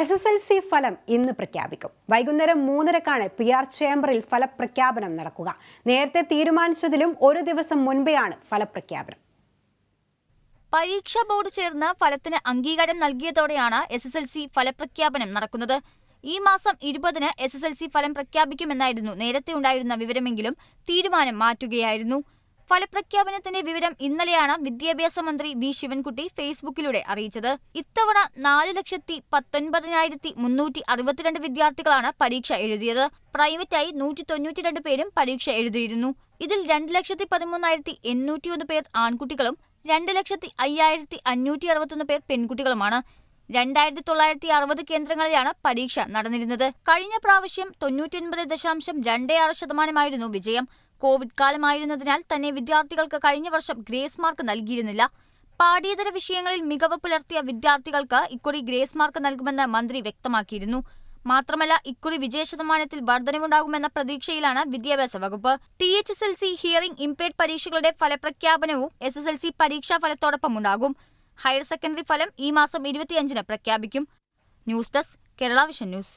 SSLC ഫലം ഇന്ന് പ്രഖ്യാപിക്കും. വൈകുന്നേരം 3:30-ക്കാണ് PR ചേംബറിൽ ഫലപ്രഖ്യാപനം നടക്കുക. നേരത്തെ തീരുമാനിച്ചതിലും ഒരു ദിവസം മുൻപെയാണ് ഫലപ്രഖ്യാപനം. പരീക്ഷാ ബോർഡ് ചേർന്ന് ഫലത്തിന് അംഗീകാരം നൽകിയതോടെയാണ് SSLC ഫലപ്രഖ്യാപനം നടക്കുന്നത്. ഈ മാസം 20-ന് SSLC ഫലം പ്രഖ്യാപിക്കുമെന്നായിരുന്നു നേരത്തെ ഉണ്ടായിരുന്ന വിവരമെങ്കിലും തീരുമാനം മാറ്റുകയായിരുന്നു. ഫലപ്രഖ്യാപനത്തിന്റെ വിവരം ഇന്നലെയാണ് വിദ്യാഭ്യാസ മന്ത്രി വി ശിവൻകുട്ടി ഫേസ്ബുക്കിലൂടെ അറിയിച്ചത്. ഇത്തവണ 4,19,362 വിദ്യാർത്ഥികളാണ് പരീക്ഷ എഴുതിയത്. പ്രൈവറ്റായി 192 പേരും പരീക്ഷ എഴുതിയിരുന്നു. ഇതിൽ 2,13,801 പേർ ആൺകുട്ടികളും 2,05,561 പേർ പെൺകുട്ടികളുമാണ്. 2,960 കേന്ദ്രങ്ങളിലാണ് പരീക്ഷ നടന്നിരുന്നത്. കഴിഞ്ഞ പ്രാവശ്യം 99.26% വിജയം. കോവിഡ് കാലമായിരുന്നതിനാൽ തന്നെ വിദ്യാർത്ഥികൾക്ക് കഴിഞ്ഞ വർഷം ഗ്രേസ് മാർക്ക് നൽകിയിരുന്നില്ല. പാഠ്യേതര വിഷയങ്ങളിൽ മികവ് പുലർത്തിയ വിദ്യാർത്ഥികൾക്ക് ഇക്കുറി ഗ്രേസ് മാർക്ക് നൽകുമെന്ന് മന്ത്രി വ്യക്തമാക്കിയിരുന്നു. മാത്രമല്ല, ഇക്കുറി വിജയശതമാനത്തിൽ വർധനവുണ്ടാകുമെന്ന പ്രതീക്ഷയിലാണ് വിദ്യാഭ്യാസ വകുപ്പ്. THSLC ഹിയറിംഗ് ഇംപേർഡ് പരീക്ഷകളുടെ ഫലപ്രഖ്യാപനവും SSLC പരീക്ഷാ ഫലത്തോടൊപ്പം ഉണ്ടാകും. ഹയർ സെക്കൻഡറി ഫലം ഈ മാസം 25-ന് പ്രഖ്യാപിക്കും. News desk, Kerala vision news.